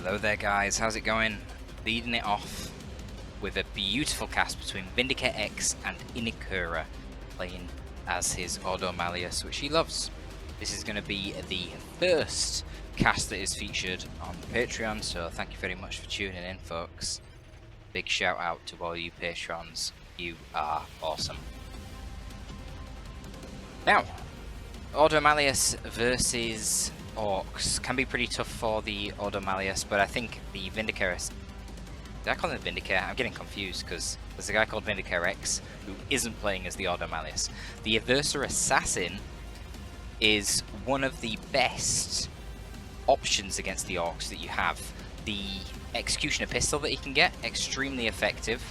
Hello there guys, how's it going? Leading it off with a beautiful cast between Vindicare X and Inikura, playing as his Ordo Malleus, which he loves. This is going to be the first cast that is featured on the Patreon, so thank you very much for tuning in, folks. Big shout out to all you patrons, you are awesome. Now, Ordo Malleus versus Orcs can be pretty tough for the Ordo Malleus, but I think the Vindicare... Did I call him Vindicare? I'm getting confused because there's a guy called Vindicare X who isn't playing as the Ordo Malleus. The Aversa Assassin is one of the best options against the Orcs that you have. The Executioner Pistol that you can get, extremely effective,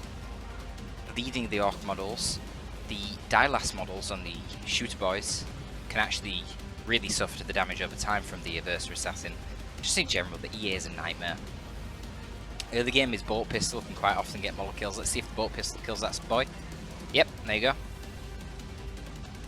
leading the Orc models. The Dilas models on the Shooter Boys can actually really suffer the damage over time from the Aversa Assassin. Just in general, the EA is a nightmare. Early game, his Bolt Pistol can quite often get more kills. Let's see if the Bolt Pistol kills that boy. Yep, there you go.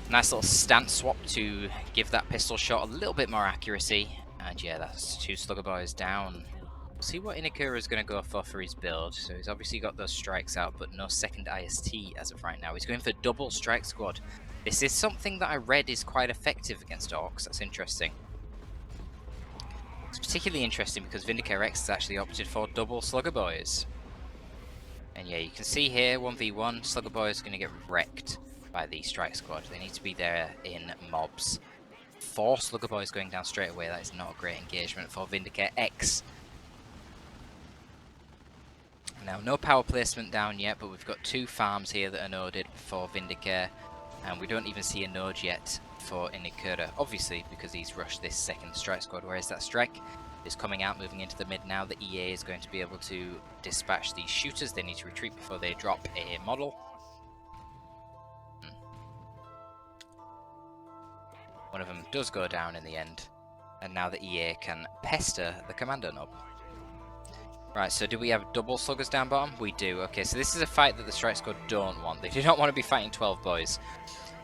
Nice little stance swap to give that pistol shot a little bit more accuracy. And yeah, that's two Slugger Boys down. We'll see what Inikura is going to go for his build. So he's obviously got those strikes out, but no second IST as of right now. He's going for double strike squad. This is something that I read is quite effective against Orcs. That's interesting. It's particularly interesting because Vindicare X has actually opted for double Slugger Boys. And yeah, you can see here, 1v1, Slugger Boys is going to get wrecked by the strike squad. They need to be there in mobs. 4 Slugger Boys going down straight away. That is not a great engagement for Vindicare X. Now, no power placement down yet, but we've got 2 farms here that are noded for Vindicare. And we don't even see a node yet for Inikura, obviously because he's rushed this second strike squad, whereas that strike is coming out, moving into the mid now. The EA is going to be able to dispatch these shooters. They need to retreat before they drop a model. One of them does go down in the end, and now the EA can pester the commander knob. Right, so do we have double sluggers down bottom? We do. Okay, so this is a fight that the strike squad don't want. They do not want to be fighting 12 boys.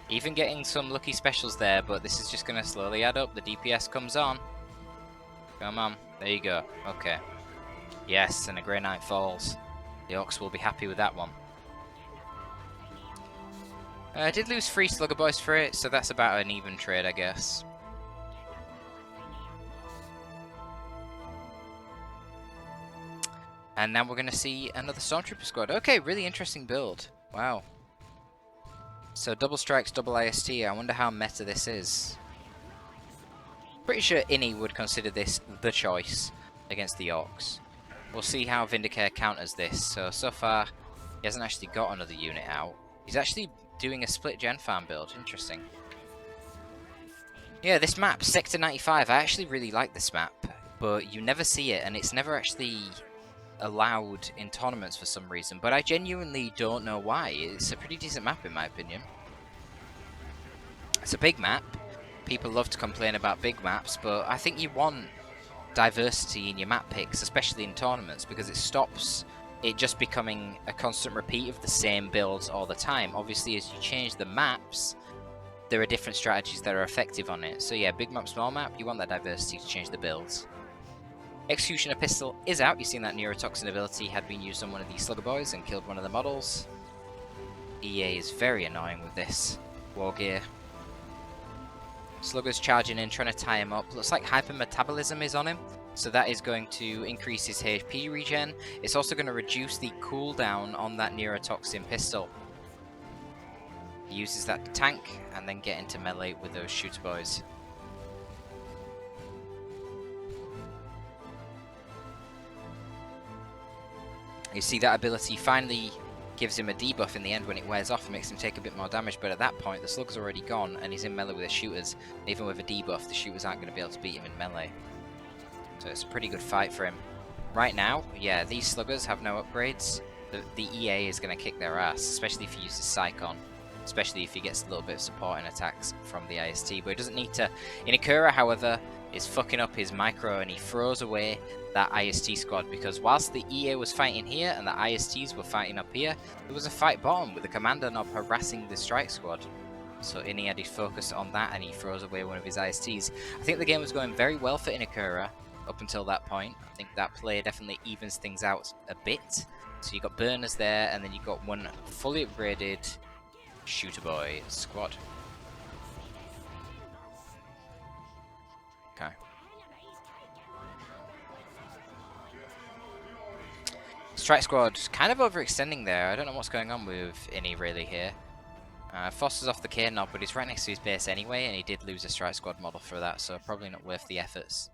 Even getting some lucky specials there, but this is just going to slowly add up. The DPS comes on. Come on. There you go. Okay. Yes, and a Grey Knight falls. The Orcs will be happy with that one. I did lose 3 Slugger Boys for it, so that's about an even trade, I guess. And now we're going to see another Stormtrooper squad. Okay, really interesting build. Wow. So double strikes, double IST. I wonder how meta this is. Pretty sure Ini would consider this the choice against the Orcs. We'll see how Vindicare counters this. So far, he hasn't actually got another unit out. He's actually doing a split gen farm build. Interesting. Yeah, this map, Sector 95. I actually really like this map, but you never see it, and it's never actually allowed in tournaments for some reason, but I genuinely don't know why. It's a pretty decent map in my opinion. It's a big map. People love to complain about big maps, but I think you want diversity in your map picks, especially in tournaments, because it stops it just becoming a constant repeat of the same builds all the time. Obviously, as you change the maps, there are different strategies that are effective on it. So yeah, big map, small map, you want that diversity to change the builds. Executioner Pistol is out. You've seen that Neurotoxin ability had been used on one of these Slugger Boys and killed one of the models. EA is very annoying with this war gear. Slugger's charging in, trying to tie him up. Looks like Hypermetabolism is on him, so that is going to increase his HP regen. It's also going to reduce the cooldown on that Neurotoxin Pistol. He uses that to tank and then get into melee with those Shooter Boys. You see that ability finally gives him a debuff in the end when it wears off and makes him take a bit more damage, but at that point the slug's already gone and he's in melee with the shooters. Even with a debuff, the shooters aren't going to be able to beat him in melee. So it's a pretty good fight for him. Right now, yeah, these sluggers have no upgrades. The EA is going to kick their ass, especially if he uses Psychon. Especially if he gets a little bit of support and attacks from the IST, but he doesn't need to. Inikura, however, is fucking up his micro and he throws away that IST squad, because whilst the EA was fighting here and the ISTs were fighting up here, there was a fight bottom with the commander knob harassing the strike squad. So Ini had his focus on that and he throws away one of his ISTs. I think the game was going very well for Inikura, up until that point. I think that play definitely evens things out a bit. So you got burners there, and then you got one fully upgraded shooter boy squad. Okay. Strike squad kind of overextending there. I don't know what's going on with Inni really here. Foster's off the K knob, but he's right next to his base anyway, and he did lose a strike squad model for that, so probably not worth the efforts.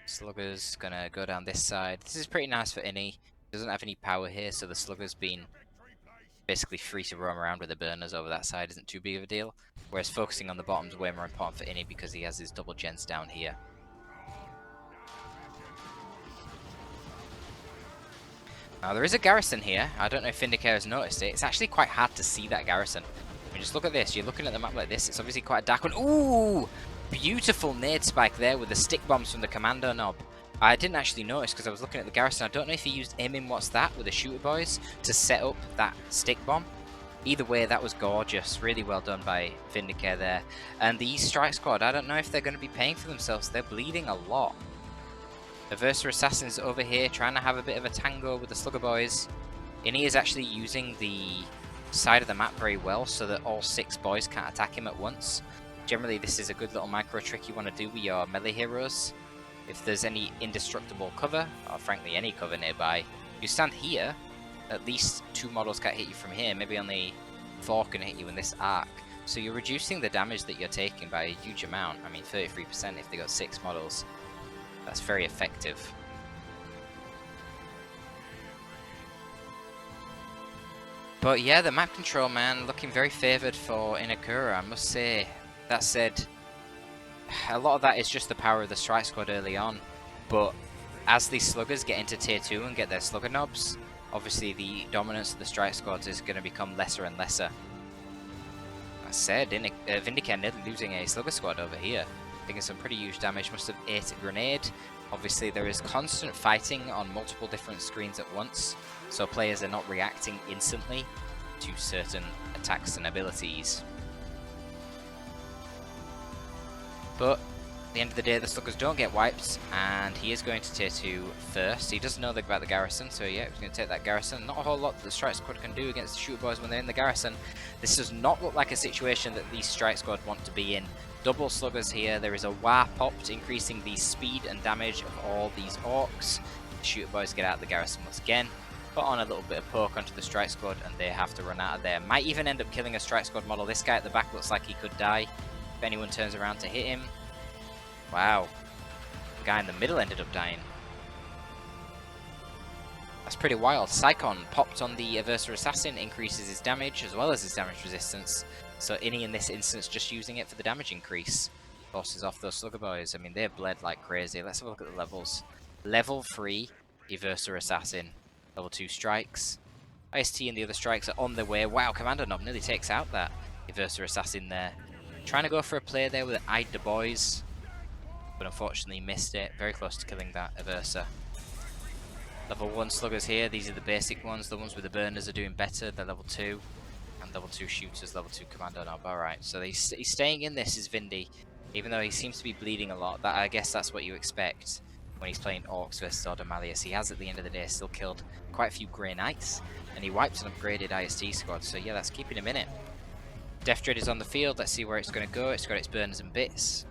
Slugger's gonna go down this side. This is pretty nice for Inni. Doesn't have any power here, so the Slugger's been basically free to roam around with the burners over that side isn't too big of a deal. Whereas focusing on the bottom's way more important for Inni because he has his double gens down here. Now there is a garrison here. I don't know if Vindicare has noticed it. It's actually quite hard to see that garrison. I mean, just look at this. You're looking at the map like this. It's obviously quite a dark one. Ooh! Beautiful nade spike there with the stick bombs from the commando knob. I didn't actually notice because I was looking at the garrison. I don't know if he used aiming what's that with the shooter boys to set up that stick bomb. Either way, that was gorgeous. Really well done by Vindicare there. And the strike squad, I don't know if they're going to be paying for themselves. They're bleeding a lot. The Versa Assassin's over here trying to have a bit of a tango with the Slugger boys. Inni is actually using the side of the map very well so that all 6 boys can't attack him at once. Generally, this is a good little micro trick you want to do with your melee heroes. If there's any indestructible cover, or frankly any cover nearby, you stand here, at least 2 models can't hit you from here, maybe only 4 can hit you in this arc. So you're reducing the damage that you're taking by a huge amount. I mean 33% if they got 6 models. That's very effective. But yeah, the map control, man, looking very favoured for Inakura, I must say. That said, a lot of that is just the power of the strike squad early on. But as these sluggers get into tier 2 and get their slugger knobs, obviously the dominance of the strike squads is going to become lesser and lesser. That said, Vindicare nearly losing a slugger squad over here. Taking some pretty huge damage, must have ate a grenade. Obviously there is constant fighting on multiple different screens at once, so players are not reacting instantly to certain attacks and abilities. But at the end of the day, the sluggers don't get wiped, and he is going to tier 2 first. He doesn't know about the garrison, so yeah, he's going to take that garrison. Not a whole lot that the strike squad can do against the shooter boys when they're in the garrison. This does not look like a situation that these strike squad want to be in. Double sluggers here. There is a war popped, increasing the speed and damage of all these orcs. The shooter boys get out of the garrison once again, put on a little bit of poke onto the strike squad, and they have to run out of there. Might even end up killing a strike squad model. This guy at the back looks like he could die if anyone turns around to hit him. Wow. The guy in the middle ended up dying. That's pretty wild. Psychon popped on the Versa Assassin, increases his damage as well as his damage resistance. So Inni in this instance just using it for the damage increase. Forces off those slugger boys. I mean, they've bled like crazy. Let's have a look at the levels. Level 3, Versa Assassin. Level 2 strikes. IST and the other strikes are on their way. Wow, Commander Knob nearly takes out that Versa Assassin there. Trying to go for a play there with Eyed the Boys, but unfortunately missed it. Very close to killing that Versa. Level 1 sluggers here. These are the basic ones. The ones with the burners are doing better. They're level 2. And level 2 shooters, level 2 commando knob. Alright, so he's staying in this is Vindi. Even though he seems to be bleeding a lot. I guess that's what you expect when he's playing Orcs versus Order Malleus. He has, at the end of the day, still killed quite a few Grey Knights. And he wiped an upgraded IST squad. So yeah, that's keeping him in it. Death Dread is on the field. Let's see where it's going to go. It's got its burners and bits.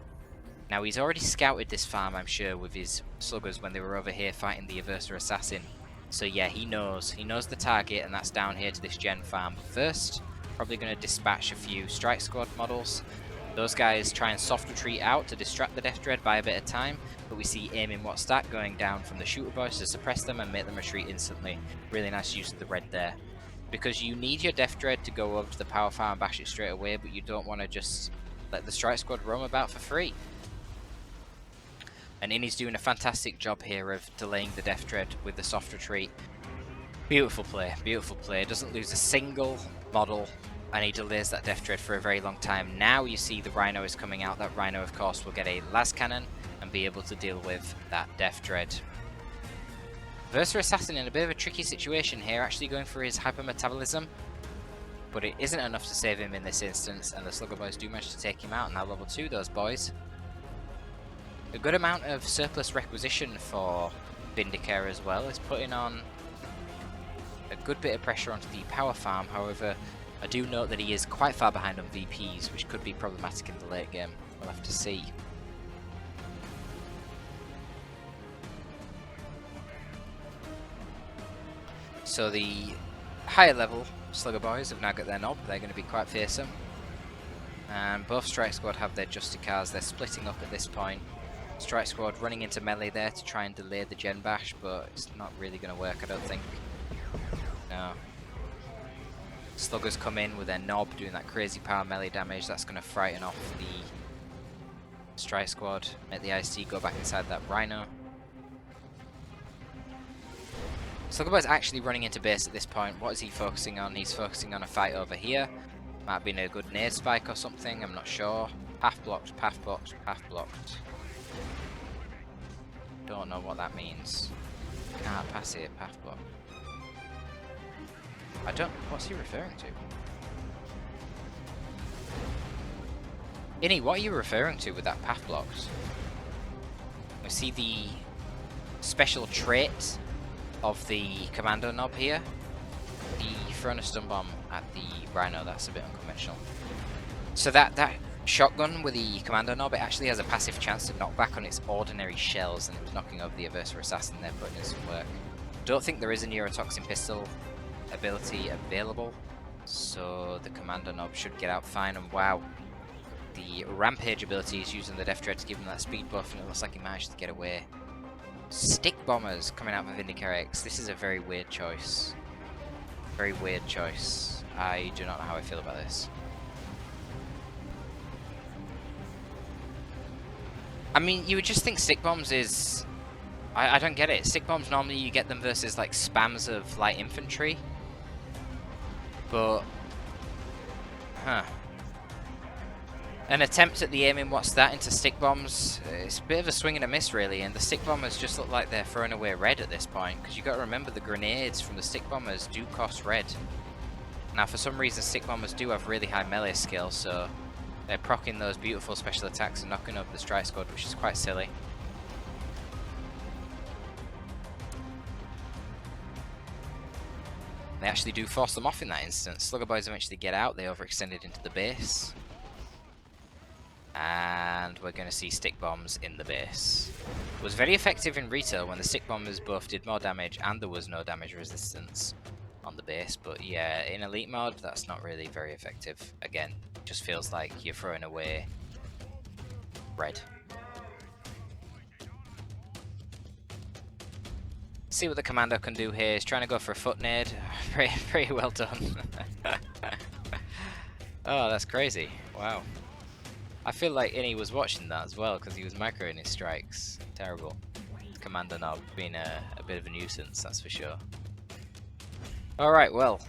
Now, he's already scouted this farm, I'm sure, with his sluggers when they were over here fighting the Versa Assassin. So yeah, he knows. He knows the target, and that's down here to this gen farm. But first, probably going to dispatch a few strike squad models. Those guys try and soft retreat out to distract the Death Dread by a bit of time. But we see aiming what's that going down from the shooter boys to suppress them and make them retreat instantly. Really nice use of the red there. Because you need your Death Dread to go over to the power farm and bash it straight away, but you don't want to just let the strike squad roam about for free. And Inni's doing a fantastic job here of delaying the Death Dread with the soft retreat. Beautiful play, beautiful play. Doesn't lose a single model, and he delays that Death Dread for a very long time. Now you see the Rhino is coming out. That Rhino, of course, will get a las cannon and be able to deal with that Death Dread. Versa Assassin in a bit of a tricky situation here, actually going for his hypermetabolism. But it isn't enough to save him in this instance, and the Slugger boys do manage to take him out. Now level 2, those boys. a good amount of surplus requisition for Vindicare as well. It's putting on a good bit of pressure onto the power farm. However, I do note that he is quite far behind on VPs, which could be problematic in the late game. We'll have to see. So the higher level Slugger Boys have now got their knob. They're going to be quite fearsome. And both Strike Squad have their Justicars. They're splitting up at this point. Strike Squad running into melee there to try and delay the Gen Bash, but it's not really going to work, I don't think. No. Sluggers come in with their knob doing that crazy power melee damage. That's going to frighten off the Strike Squad. Make the IC go back inside that Rhino. Slugger Boy's actually running into base at this point. What is he focusing on? He's focusing on a fight over here. Might have been a good nade spike or something, I'm not sure. Path blocked, path blocked, path blocked. Don't know what that means. Can't pass here, path block. I don't... what's he referring to? Innie, what are you referring to with that path blocked? We see the special trait of the commando knob here. The throwing a stun bomb at the Rhino, that's a bit unconventional. So that shotgun with the commando knob, it actually has a passive chance to knock back on its ordinary shells, and it was knocking over the Aversa Assassin there, putting in some work. Don't think there is a neurotoxin pistol ability available, so the commando knob should get out fine. And wow, the rampage ability is using the Death Dread to give him that speed buff, and it looks like he managed to get away. Stick bombers coming out for Vindicare X. This is a very weird choice. Very weird choice. I do not know how I feel about this. I mean, you would just think stick bombs is... I don't get it. Stick bombs, normally you get them versus like spams of light infantry. But... huh. An attempt at the aiming what's that into stick bombs, it's a bit of a swing and a miss really, and the stick bombers just look like they're throwing away red at this point, because you've got to remember the grenades from the stick bombers do cost red. Now for some reason stick bombers do have really high melee skill, so they're proccing those beautiful special attacks and knocking over the Strike Squad, which is quite silly. They actually do force them off in that instance. Slugger Boys eventually get out, they overextended into the base. And we're going to see stick bombs in the base. It was very effective in retail when the stick bombers both did more damage and there was no damage resistance on the base, but yeah, in elite mode that's not really very effective. Again, it just feels like you're throwing away red. See what the commando can do here. He's trying to go for a foot nade. Pretty well done. Oh, that's crazy. Wow. I feel like Innie was watching that as well, because he was microing his strikes. Terrible. Commando knob being a bit of a nuisance, that's for sure. Alright, well,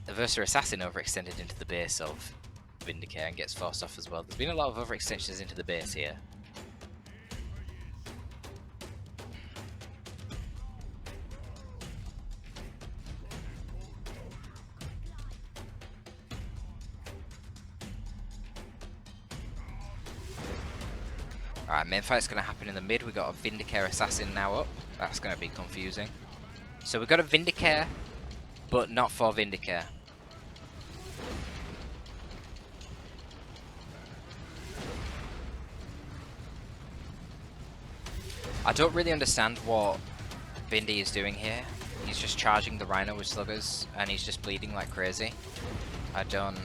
the Aversa Assassin overextended into the base of Vindicare and gets forced off as well. There's been a lot of overextensions into the base here. Alright, main fight's going to happen in the mid. We've got a Vindicare Assassin now up. That's going to be confusing. So we've got a Vindicare, but not for Vindicare. I don't really understand what Vindi is doing here. He's just charging the Rhino with sluggers, and he's just bleeding like crazy. I don't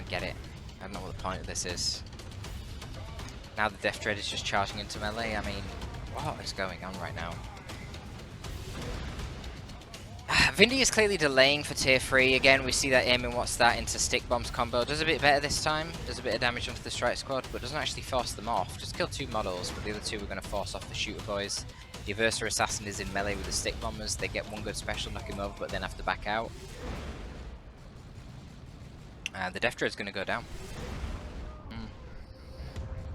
get it. I don't know what the point of this is. Now the Death Dread is just charging into melee. I mean, what is going on right now? Vindi is clearly delaying for tier 3. Again, we see that aiming what's that into stick bombs combo. Does a bit better this time. Does a bit of damage onto the Strike Squad, but doesn't actually force them off. Just kill 2 models, but the other 2 are going to force off the Shooter Boys. The Aversa Assassin is in melee with the stick bombers. They get one good special, knock him over, but then have to back out. The Death Dread's going to go down.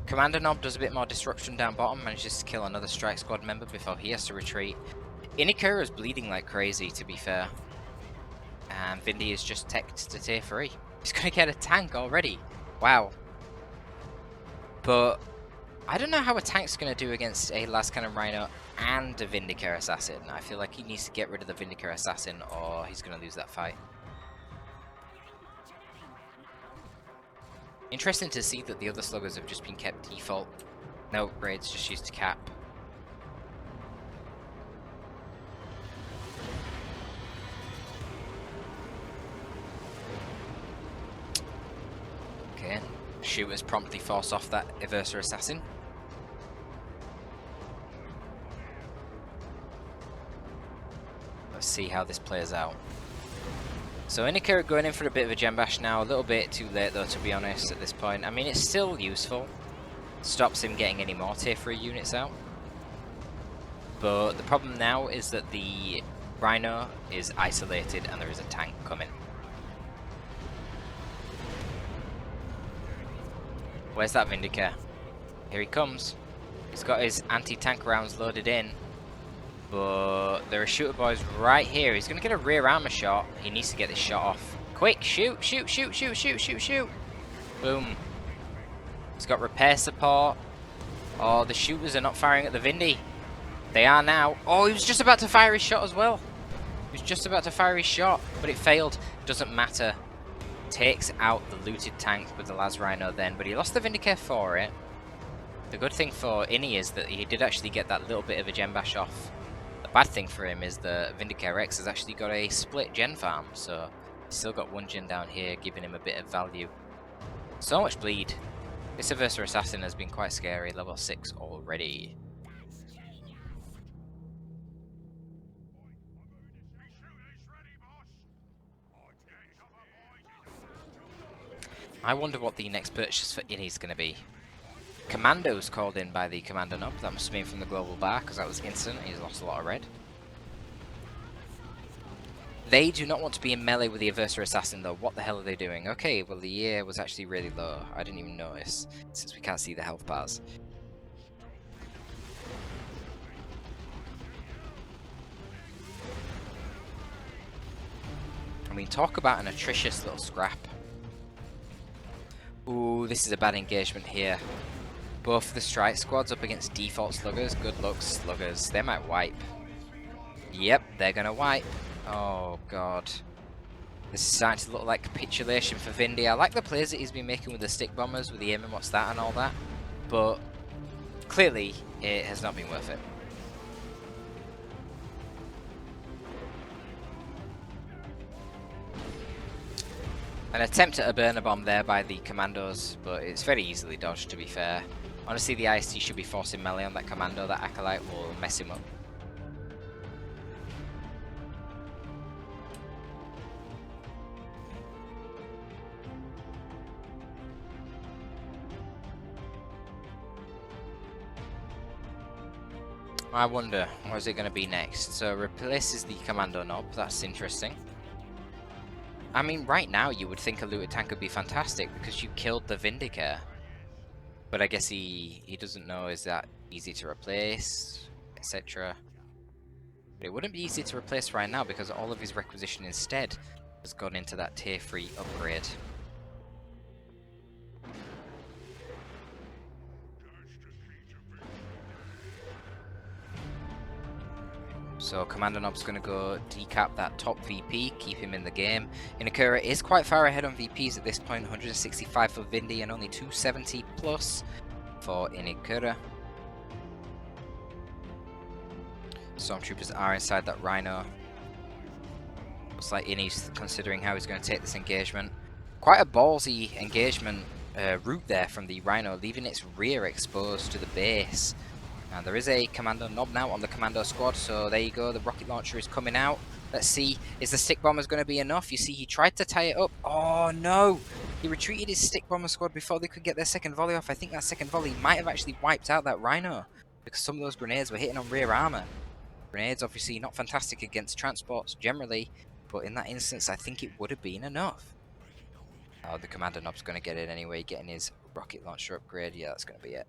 Commander Knob does a bit more disruption down bottom, manages to kill another Strike Squad member before he has to retreat. Inikura is bleeding like crazy, to be fair. And Vindi is just teched to tier 3. He's going to get a tank already. Wow. But I don't know how a tank's going to do against a Las Cannon Rhino and a Vindicare Assassin. I feel like he needs to get rid of the Vindicare Assassin or he's going to lose that fight. Interesting to see that the other sluggers have just been kept default. No upgrades, just used to cap. Okay, shooters promptly force off that Everser Assassin. Let's see how this plays out. So Inikura going in for a bit of a gem bash now, a little bit too late though, to be honest, at this point. I mean, it's still useful. Stops him getting any more tier 3 units out. But the problem now is that the Rhino is isolated and there is a tank coming. Where's that Vindicare? Here he comes. He's got his anti-tank rounds loaded in. But there are shooter boys right here. He's going to get a rear armor shot. He needs to get this shot off. Quick, shoot, shoot, shoot, shoot, shoot, shoot, shoot. Boom. He's got repair support. Oh, the shooters are not firing at the Vindi. They are now. Oh, he was just about to fire his shot as well. He was just about to fire his shot, but it failed. Doesn't matter. Takes out the looted tank with the Las Rhino then, but he lost the Vindicare for it. The good thing for Inni is that he did actually get that little bit of a gem bash off. The bad thing for him is the Vindicare X has actually got a split gen farm, so he's still got one gen down here, giving him a bit of value. So much bleed. This Everser Assassin has been quite scary, level 6 already. I wonder what the next purchase for Inni is going to be. Commandos called in by the Commander Nub. That must have been from the Global Bar, because that was instant. He's lost a lot of red. They do not want to be in melee with the Everser Assassin, though. What the hell are they doing? Okay, well, the year was actually really low. I didn't even notice, since we can't see the health bars. I mean, talk about an atrocious little scrap. Ooh, this is a bad engagement here. Both of the strike squads up against default sluggers. Good luck, sluggers. They might wipe. Yep, they're gonna wipe. Oh god. This is starting to look like capitulation for Vindi. I like the plays that he's been making with the stick bombers, with the aim and what's that and all that. But clearly it has not been worth it. An attempt at a burner bomb there by the commandos, but it's very easily dodged, to be fair. Honestly, the IST should be forcing melee on that commando. That acolyte will mess him up. I wonder, what is it going to be next? So replaces the commando knob. That's interesting. I mean, right now you would think a looted tank would be fantastic because you killed the Vindicare. But I guess he doesn't know is that easy to replace, etc. But it wouldn't be easy to replace right now because all of his requisition instead has gone into that tier 3 upgrade. So Commander Nob's going to go decap that top VP, keep him in the game. Inikura is quite far ahead on VPs at this point, 165 for Vindi and only 270 plus for Inikura. Stormtroopers are inside that Rhino. Looks like Inni's considering how he's going to take this engagement. Quite a ballsy engagement route there from the Rhino, leaving its rear exposed to the base. And there is a Commando Nob now on the Commando squad, so there you go, the rocket launcher is coming out. Let's see, is the stick bombers going to be enough? You see, he tried to tie it up. Oh no! He retreated his stick bomber squad before they could get their second volley off. I think that second volley might have actually wiped out that Rhino, because some of those grenades were hitting on rear armor. Grenades obviously not fantastic against transports generally, but in that instance I think it would have been enough. Oh, the Commander Nob's going to get it anyway, getting his rocket launcher upgrade. Yeah, that's going to be it.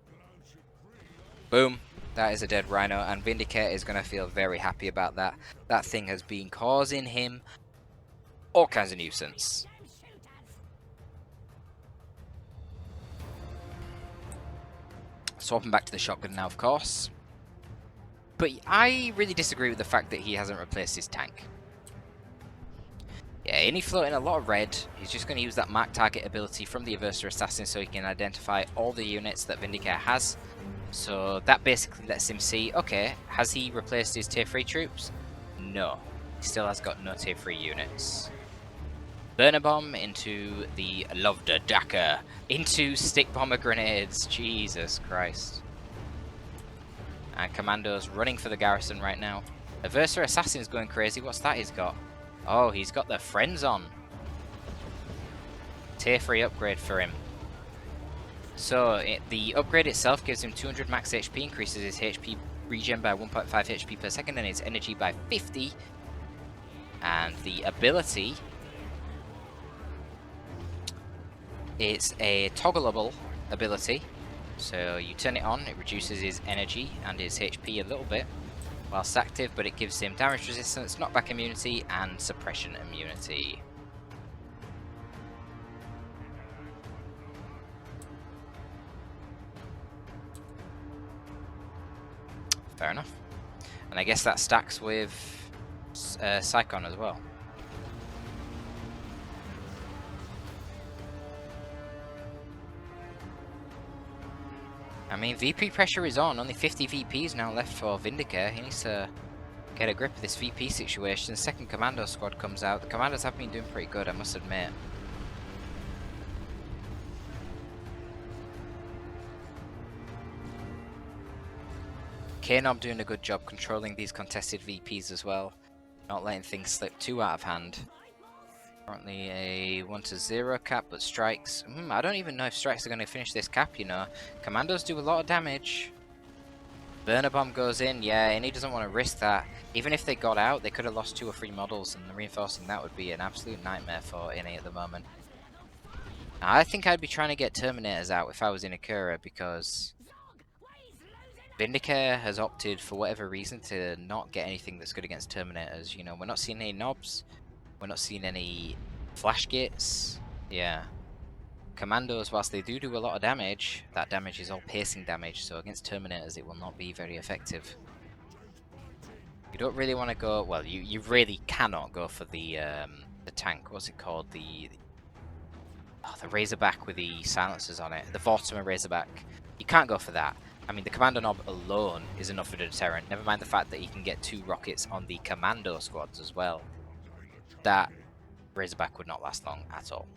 Boom. That is a dead Rhino, and Vindicare is going to feel very happy about that. That thing has been causing him all kinds of nuisance. Swapping back to the shotgun now, of course. But I really disagree with the fact that he hasn't replaced his tank. Yeah, and he's floating a lot of red. He's just going to use that mark target ability from the Aversa Assassin so he can identify all the units that Vindicare has. So that basically lets him see, okay, has he replaced his tier 3 troops? No. He still has got no tier 3 units. Burner Bomb into the Lovda Daka. Into Stick Bomber Grenades. Jesus Christ. And Commandos running for the garrison right now. Aversa Assassin's going crazy. What's that he's got? Oh, he's got the friends on. Tier 3 upgrade for him. So, the upgrade itself gives him 200 max HP, increases his HP regen by 1.5 HP per second, and his energy by 50. And the ability... it's a toggleable ability. So, you turn it on, it reduces his energy and his HP a little bit whilst active, but it gives him damage resistance, knockback immunity, and suppression immunity. Fair enough. And I guess that stacks with Psychon as well. I mean, VP pressure is on. Only 50 VPs now left for Vindicare. He needs to get a grip of this VP situation. Second Commando squad comes out. The Commandos have been doing pretty good, I must admit. K-Nob doing a good job controlling these contested VPs as well. Not letting things slip too out of hand. Currently a 1-0 cap, but strikes... I don't even know if strikes are going to finish this cap, you know. Commandos do a lot of damage. Burner Bomb goes in, yeah, and he doesn't want to risk that. Even if they got out, they could have lost 2 or 3 models, and reinforcing that would be an absolute nightmare for NA at the moment. Now, I think I'd be trying to get Terminators out if I was in Akura, because Vindicare has opted, for whatever reason, to not get anything that's good against Terminators. You know, we're not seeing any knobs. We're not seeing any flash gates. Yeah. Commandos, whilst they do a lot of damage, that damage is all piercing damage, so against Terminators it will not be very effective. You don't really want to go... well, you really cannot go for the tank. What's it called? The Razorback with the silencers on it. The Vortimer Razorback. You can't go for that. I mean, the Commando Knob alone is enough of a deterrent. Never mind the fact that he can get 2 rockets on the Commando squads as well. That Razorback would not last long at all.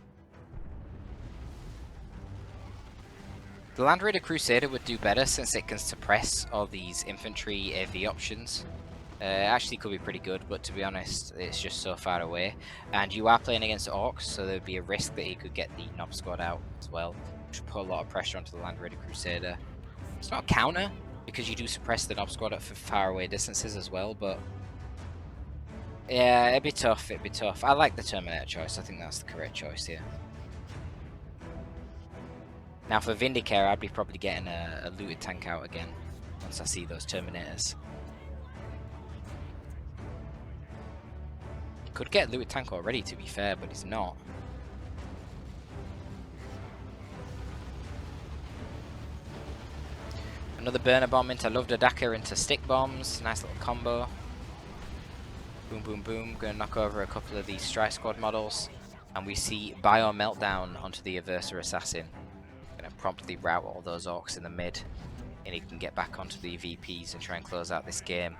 The Land Raider Crusader would do better since it can suppress all these infantry AV options. Actually could be pretty good, but to be honest, it's just so far away. And you are playing against Orcs, so there'd be a risk that he could get the Knob squad out as well, which would put a lot of pressure onto the Land Raider Crusader. It's not a counter, because you do suppress the Knob squad at far away distances as well, but yeah, it'd be tough, it'd be tough. I like the Terminator choice, I think that's the correct choice here. Now for Vindicare, I'd be probably getting a looted tank out again, once I see those Terminators. Could get a looted tank already, to be fair, but he's not. Another Burner Bomb into Lovda Daka into Stick Bombs, nice little combo. Boom, boom, boom. Going to knock over a couple of these Strike Squad models. And we see Bio Meltdown onto the Aversa Assassin. Going to promptly route all those Orcs in the mid. And he can get back onto the VPs and try and close out this game.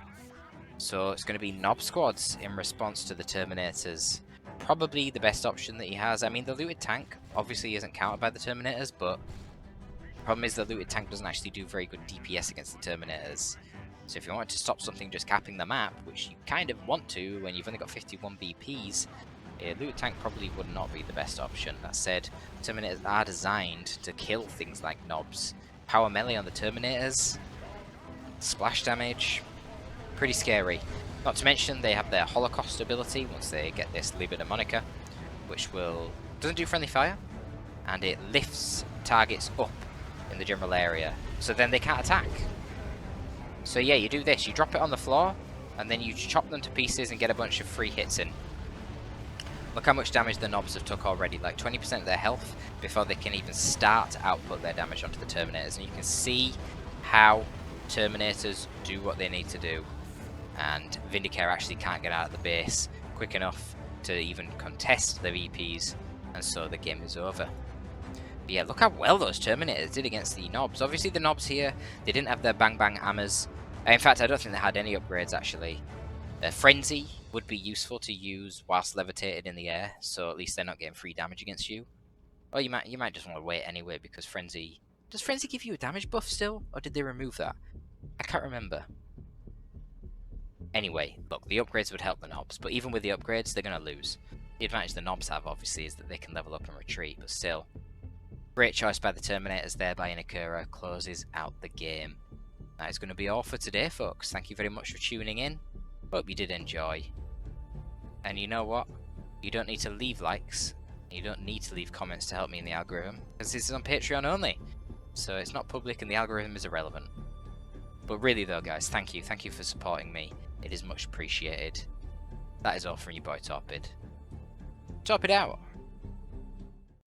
So it's going to be Knob Squads in response to the Terminators. Probably the best option that he has. I mean, the looted tank obviously isn't countered by the Terminators, but the problem is the looted tank doesn't actually do very good DPS against the Terminators. So if you wanted to stop something just capping the map, which you kind of want to when you've only got 51 BPs, a looted tank probably would not be the best option. That said, Terminators are designed to kill things like knobs. Power melee on the Terminators, splash damage, pretty scary. Not to mention they have their Holocaust ability once they get this Liber Demonica, which doesn't do friendly fire, and it lifts targets up in the general area, so then they can't attack. So yeah, you do this, you drop it on the floor, and then you chop them to pieces and get a bunch of free hits in. Look how much damage the knobs have took already, like 20% of their health before they can even start to output their damage onto the Terminators. And you can see how Terminators do what they need to do. And Vindicare actually can't get out of the base quick enough to even contest the VPs, and so the game is over. But yeah, look how well those Terminators did against the knobs. Obviously the knobs here, they didn't have their bang bang hammers. In fact, I don't think they had any upgrades actually. Frenzy would be useful to use whilst levitated in the air, so at least they're not getting free damage against you. Or you might just want to wait anyway, because Frenzy... Does Frenzy give you a damage buff still? Or did they remove that? I can't remember. Anyway, look, the upgrades would help the knobs, but even with the upgrades, they're going to lose. The advantage the knobs have, obviously, is that they can level up and retreat, but still. Great choice by the Terminators there by Inakura, closes out the game. That is going to be all for today, folks. Thank you very much for tuning in. Hope you did enjoy. And you know what? You don't need to leave likes. You don't need to leave comments to help me in the algorithm, because this is on Patreon only. So it's not public and the algorithm is irrelevant. But really though, guys, thank you. Thank you for supporting me. It is much appreciated. That is all from your boy Torpid. Torpid out.